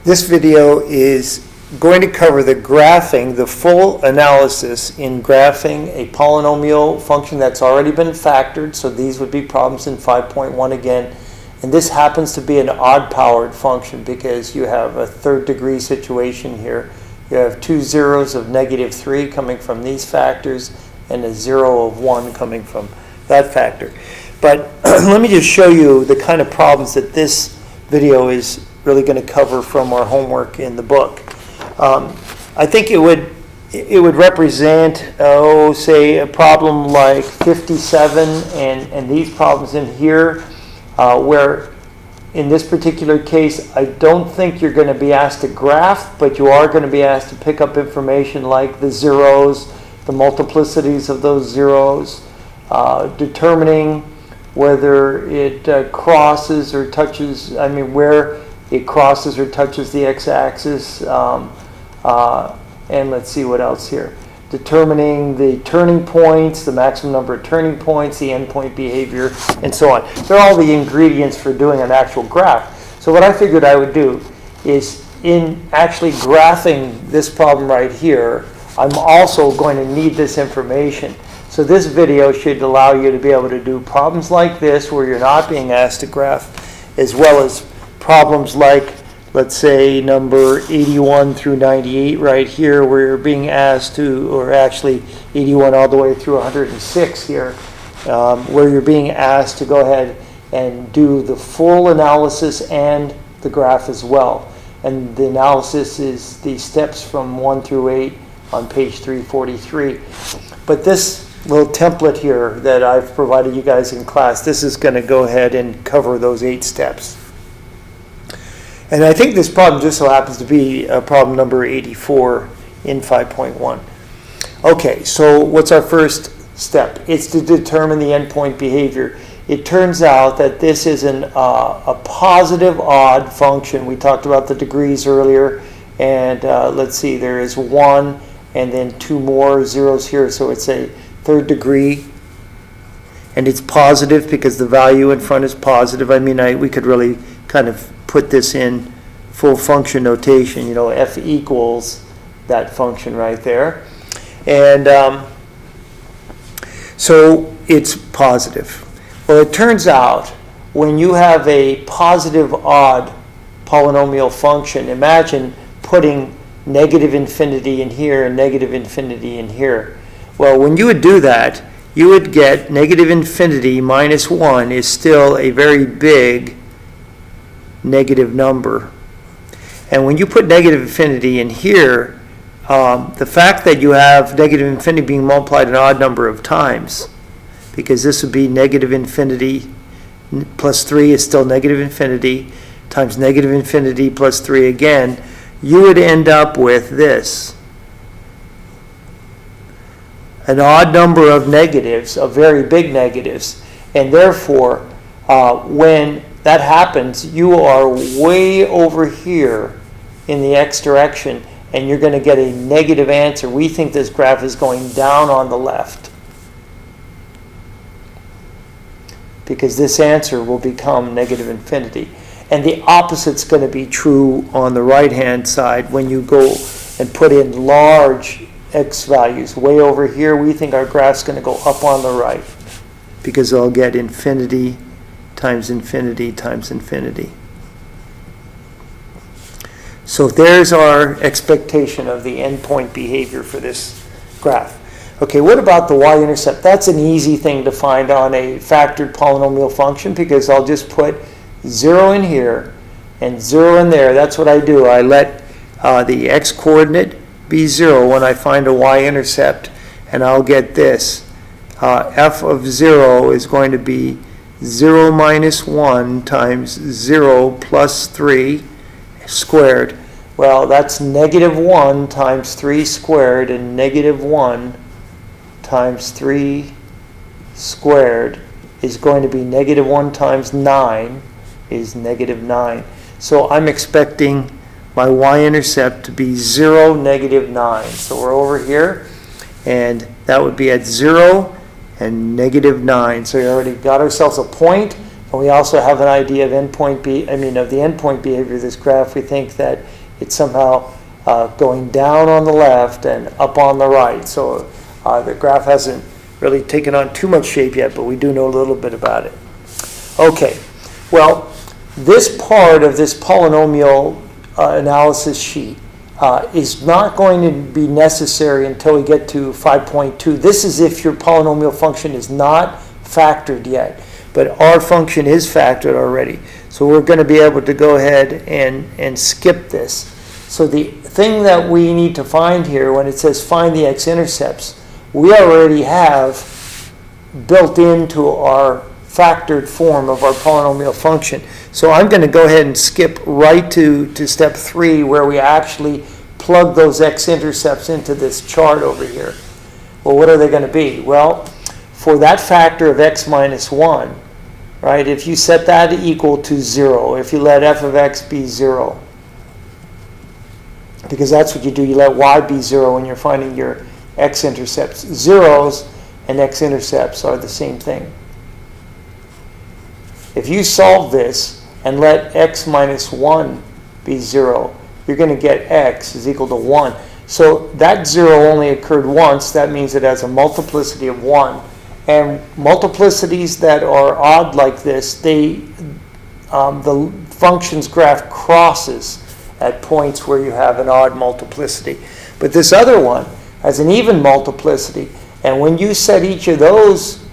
This video is going to cover the graphing, the full analysis in graphing a polynomial function that's already been factored. So these would be problems in 5.1 again. And this happens to be an odd-powered function because you have a third-degree situation here. You have two zeros of -3 coming from these factors and a 0 of 1 coming from that factor. But let me just show you the kind of problems that this video is really going to cover from our homework in the book. I think it would represent, say a problem like 57 and these problems in here, where in this particular case, I don't think you're going to be asked to graph, but you are going to be asked to pick up information like the zeros, the multiplicities of those zeros, determining whether it crosses or touches, where it crosses or touches the x-axis, and let's see what else here. Determining the turning points, the maximum number of turning points, the endpoint behavior, and so on. They're all the ingredients for doing an actual graph. So what I figured I would do is, in actually graphing this problem right here, I'm also going to need this information. So this video should allow you to be able to do problems like this where you're not being asked to graph, as well as problems like, let's say, number 81 through 98 right here, where you're being asked to, or actually 81 all the way through 106 here, where you're being asked to go ahead and do the full analysis and the graph as well. And the analysis is the steps from 1 through 8 on page 343. But this little template here that I've provided you guys in class, this is going to go ahead and cover those 8 steps. And I think this problem just so happens to be problem number 84 in 5.1. Okay, so what's our first step? It's to determine the endpoint behavior. It turns out that this is a positive odd function. We talked about the degrees earlier, and let's see, there is 1 and then 2 more zeros here, so it's a third degree. And it's positive because the value in front is positive. We could really kind of put this in full function notation, f equals that function right there. And so it's positive. Well, it turns out when you have a positive odd polynomial function, imagine putting -infinity in here and -infinity in here. Well, when you would do that, you would get -infinity minus 1 is still a very big negative number. And when you put -infinity in here, the fact that you have -infinity being multiplied an odd number of times, because this would be -infinity plus 3 is still -infinity times -infinity plus 3 again, you would end up with this. An odd number of negatives, of very big negatives, and therefore when that happens, you are way over here in the x direction, and you're going to get a negative answer. We think this graph is going down on the left, because this answer will become -infinity. And the opposite's going to be true on the right-hand side when you go and put in large x values. Way over here, we think our graph's going to go up on the right, because I'll get infinity times infinity times infinity. So there's our expectation of the endpoint behavior for this graph. Okay, what about the y-intercept? That's an easy thing to find on a factored polynomial function, because I'll just put 0 in here and 0 in there. That's what I do. I let the x-coordinate be 0 when I find a y-intercept, and I'll get this. F of 0 is going to be 0 minus 1 times 0 plus 3 squared. Well, that's -1 times 3 squared, and -1 times 3 squared is going to be -1 times 9 is -9. So I'm expecting my y-intercept to be 0, -9. So we're over here, and that would be at 0 and -9. So we already got ourselves a point And we also have an idea of of the endpoint behavior of this graph. We think that it's somehow going down on the left and up on the right. So the graph hasn't really taken on too much shape yet, but we do know a little bit about it. Okay, well, this part of this polynomial analysis sheet is not going to be necessary until we get to 5.2. This is if your polynomial function is not factored yet, but our function is factored already. So we're going to be able to go ahead and skip this. So the thing that we need to find here when it says find the x-intercepts, we already have built into our factored form of our polynomial function. So I'm going to go ahead and skip right to step 3 where we actually plug those x-intercepts into this chart over here. Well, what are they going to be? Well, for that factor of x minus 1, right, if you set that equal to 0, if you let f of x be 0, because that's what you do, you let y be 0 when you're finding your x-intercepts. Zeros and x-intercepts are the same thing. If you solve this and let x minus 1 be 0, you're going to get x is equal to 1. So that 0 only occurred once. That means it has a multiplicity of 1. And multiplicities that are odd like this, the function's graph crosses at points where you have an odd multiplicity. But this other one has an even multiplicity. And when you set each of those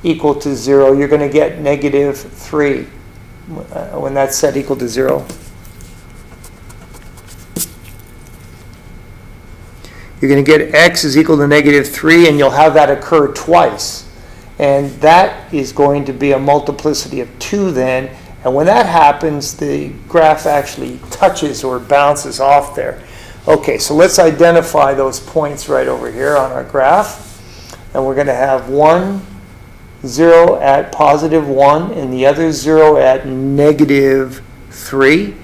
equal to 0, you're going to get negative 3 when that's set equal to 0. You're going to get x is equal to negative 3, and you'll have that occur twice. And that is going to be a multiplicity of 2 then. And when that happens, the graph actually touches or bounces off there. Okay, so let's identify those points right over here on our graph. And we're going to have 1, 0 at positive 1, and the other 0 at negative 3.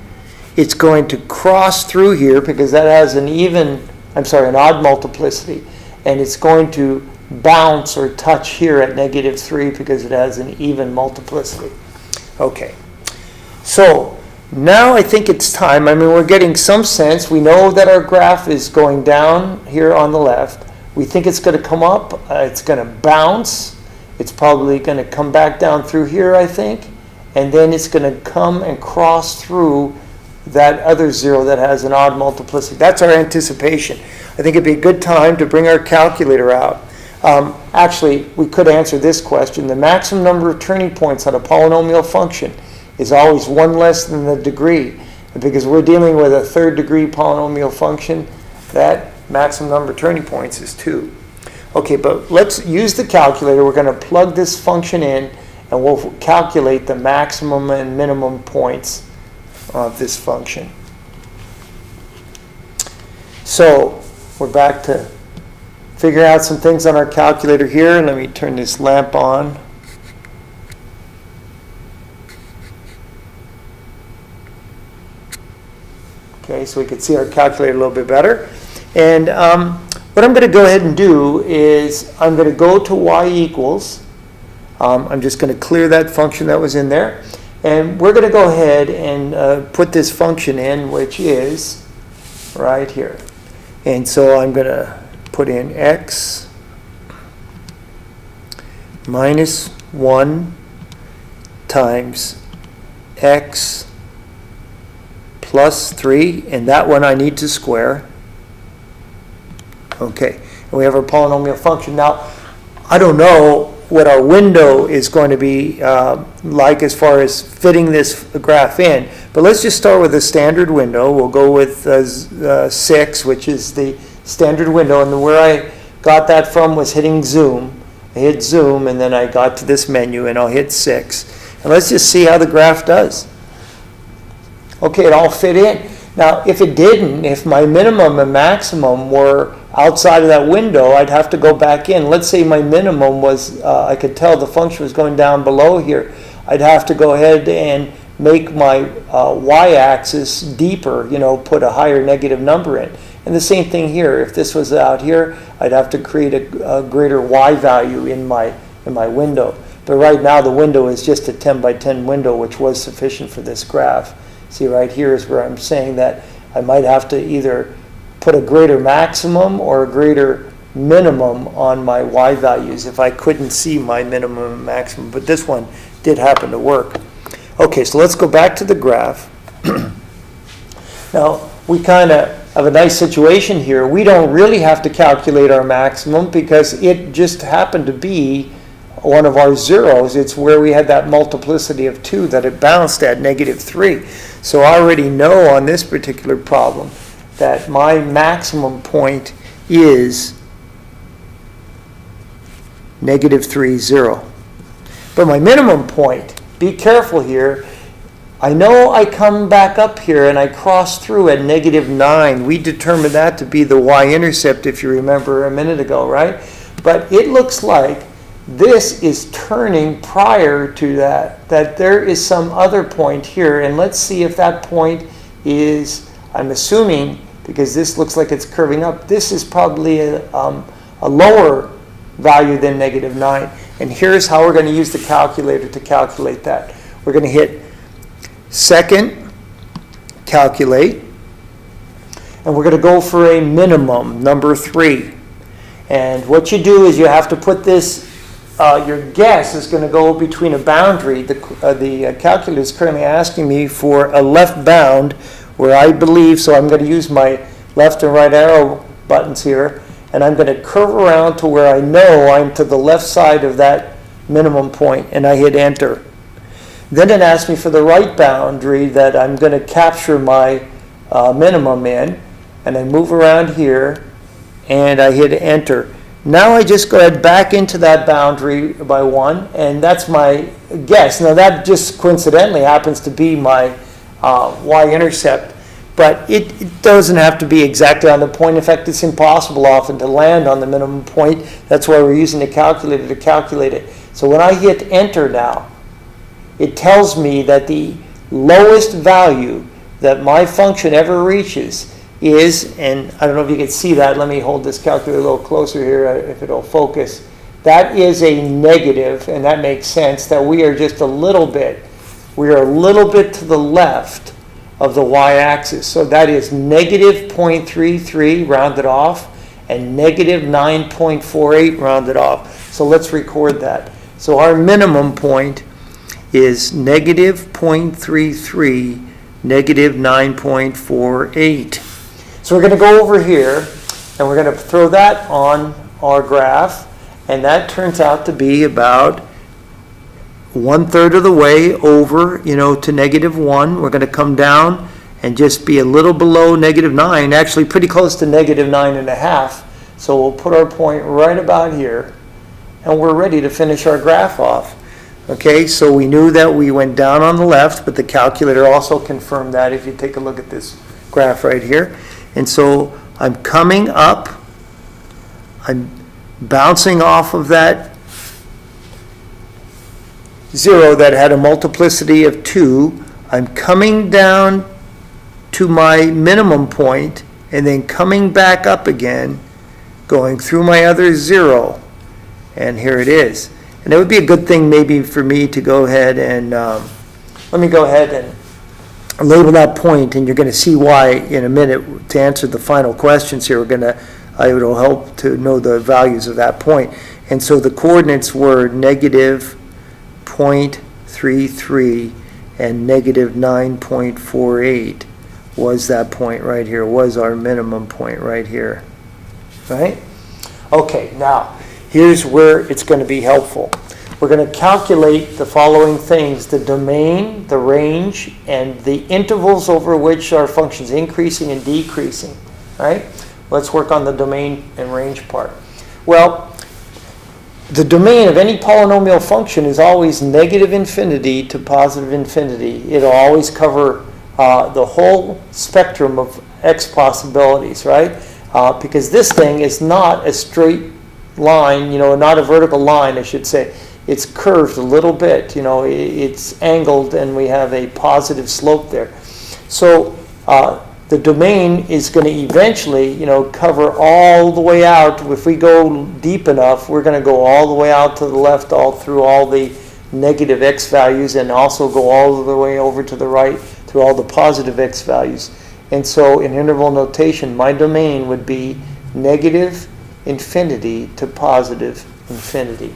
It's going to cross through here because that has an odd multiplicity. And it's going to bounce or touch here at negative 3 because it has an even multiplicity. Okay, so now I think it's time. We're getting some sense. We know that our graph is going down here on the left. We think it's going to come up. It's going to bounce. It's probably going to come back down through here, I think. And then it's going to come and cross through that other 0 that has an odd multiplicity. That's our anticipation. I think it'd be a good time to bring our calculator out. Actually, we could answer this question. The maximum number of turning points on a polynomial function is always 1 less than the degree. And because we're dealing with a 3rd degree polynomial function, that maximum number of turning points is 2. Okay, but let's use the calculator. We're going to plug this function in, and we'll calculate the maximum and minimum points of this function. So we're back to figuring out some things on our calculator here. Let me turn this lamp on. Okay, so we can see our calculator a little bit better. And what I'm going to go ahead and do is I'm going to go to y equals. I'm just going to clear that function that was in there. And we're going to go ahead and put this function in, which is right here. And so I'm going to put in x minus 1 times x plus 3, and that one I need to square. Okay, and we have our polynomial function. Now, I don't know what our window is going to be like as far as fitting this graph in, but let's just start with a standard window. We'll go with 6, which is the standard window, and where I got that from was hitting zoom. I hit zoom, and then I got to this menu, and I'll hit 6. And let's just see how the graph does. Okay, it all fit in. Now, if it didn't, if my minimum and maximum were outside of that window, I'd have to go back in. Let's say my minimum was, I could tell the function was going down below here. I'd have to go ahead and make my y-axis deeper, put a higher negative number in. And the same thing here. If this was out here, I'd have to create a greater y value in my window. But right now the window is just a 10 by 10 window, which was sufficient for this graph. See, right here is where I'm saying that I might have to either put a greater maximum or a greater minimum on my y values if I couldn't see my minimum and maximum. But this one did happen to work. Okay, so let's go back to the graph. Now, we kind of have a nice situation here. We don't really have to calculate our maximum because it just happened to be one of our zeros. It's where we had that multiplicity of 2 that it bounced at -3. So I already know on this particular problem that my maximum point is -3, 0. But my minimum point, be careful here. I know I come back up here and I cross through at -9. We determined that to be the y-intercept, if you remember a minute ago, right? But it looks like this is turning prior to that there is some other point here. And let's see if that point is, I'm assuming, because this looks like it's curving up, this is probably a lower value than -9. And here's how we're going to use the calculator to calculate that. We're going to hit second, calculate, and we're going to go for a minimum, number 3. And what you do is you have to put this, your guess is going to go between a boundary. The calculator is currently asking me for a left bound where I believe, so I'm going to use my left and right arrow buttons here, and I'm going to curve around to where I know I'm to the left side of that minimum point, and I hit enter. Then it asks me for the right boundary that I'm going to capture my minimum in, and I move around here, and I hit enter. Now I just go ahead back into that boundary by 1, and that's my guess. Now that just coincidentally happens to be my y-intercept, but it doesn't have to be exactly on the point. In fact, it's impossible often to land on the minimum point. That's why we're using the calculator to calculate it. So when I hit enter now, it tells me that the lowest value that my function ever reaches is, and I don't know if you can see that, let me hold this calculator a little closer here if it'll focus. That is a negative, and that makes sense that we are just a little bit to the left of the y-axis. So that is -0.33 rounded off and -9.48 rounded off. So let's record that. So our minimum point is -0.33, -9.48. So we're going to go over here and we're going to throw that on our graph, and that turns out to be about 1/3 of the way over, to -1. We're going to come down and just be a little below -9, actually pretty close to -9.5. So we'll put our point right about here, and we're ready to finish our graph off. Okay, so we knew that we went down on the left, but the calculator also confirmed that if you take a look at this graph right here. And so I'm coming up, I'm bouncing off of that 0 that had a multiplicity of 2. I'm coming down to my minimum point and then coming back up again, going through my other 0. And here it is. And it would be a good thing maybe for me to go ahead and, let me go ahead and label that point, and you're going to see why in a minute to answer the final questions here. It'll help to know the values of that point. And so the coordinates were -0.33 and -9.48 was that point right here, was our minimum point right here, right? Okay, now here's where it's going to be helpful. We're going to calculate the following things: the domain, the range, and the intervals over which our function's increasing and decreasing, right? Let's work on the domain and range part. Well, the domain of any polynomial function is always -infinity to +infinity. It'll always cover the whole spectrum of x possibilities, right? Because this thing is not a straight line, not a vertical line, I should say. It's curved a little bit, it's angled, and we have a positive slope there. So the domain is going to eventually, you know, cover all the way out. If we go deep enough, we're going to go all the way out to the left, all through all the negative x values, and also go all the way over to the right through all the positive x values. And so in interval notation, my domain would be negative infinity to positive infinity.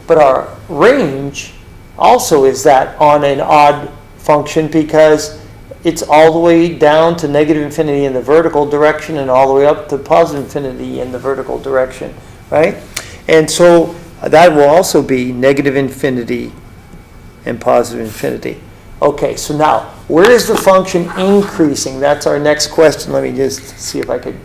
But our range also is that on an odd function, because it's all the way down to negative infinity in the vertical direction and all the way up to positive infinity in the vertical direction, right? And so that will also be negative infinity and positive infinity. Okay, so now, where is the function increasing? That's our next question. Let me just see if I could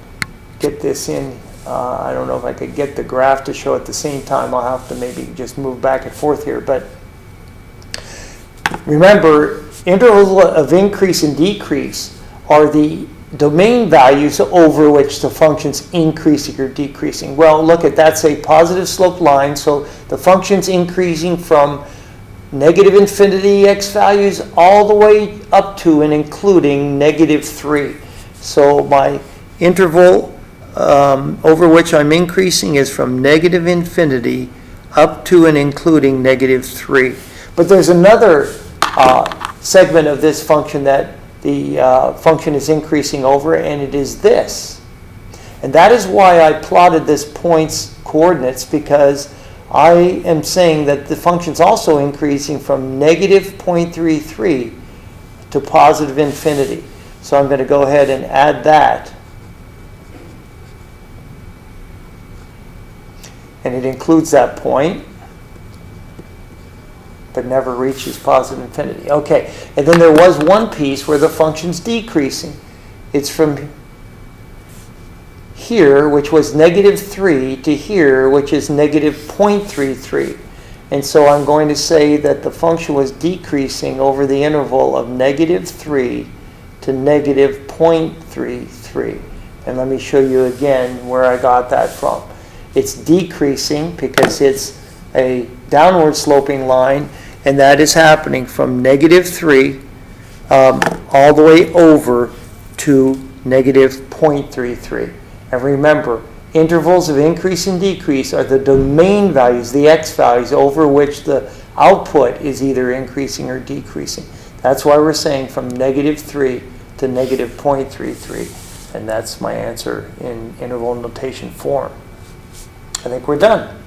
get this in. I don't know if I could get the graph to show at the same time. I'll have to maybe just move back and forth here. But remember, intervals of increase and decrease are the domain values over which the function's increasing or decreasing. Well, look at that's a positive slope line, so the function's increasing from negative infinity x values all the way up to and including negative 3. So my interval over which I'm increasing is from negative infinity up to and including negative 3. But there's another segment of this function that the function is increasing over, and it is this. And that is why I plotted this point's coordinates, because I am saying that the function's also increasing from negative 0.33 to positive infinity. So I'm going to go ahead and add that. And it includes that point, but never reaches positive infinity. Okay, and then there was one piece where the function's decreasing. It's from here, which was negative 3, to here, which is negative 0.33. And so I'm going to say that the function was decreasing over the interval of negative 3 to negative 0.33. And let me show you again where I got that from. It's decreasing because it's a downward sloping line, and that is happening from negative 3 all the way over to negative 0.33. And remember, intervals of increase and decrease are the domain values, the x values, over which the output is either increasing or decreasing. That's why we're saying from negative 3 to negative 0.33. And that's my answer in interval notation form. I think we're done.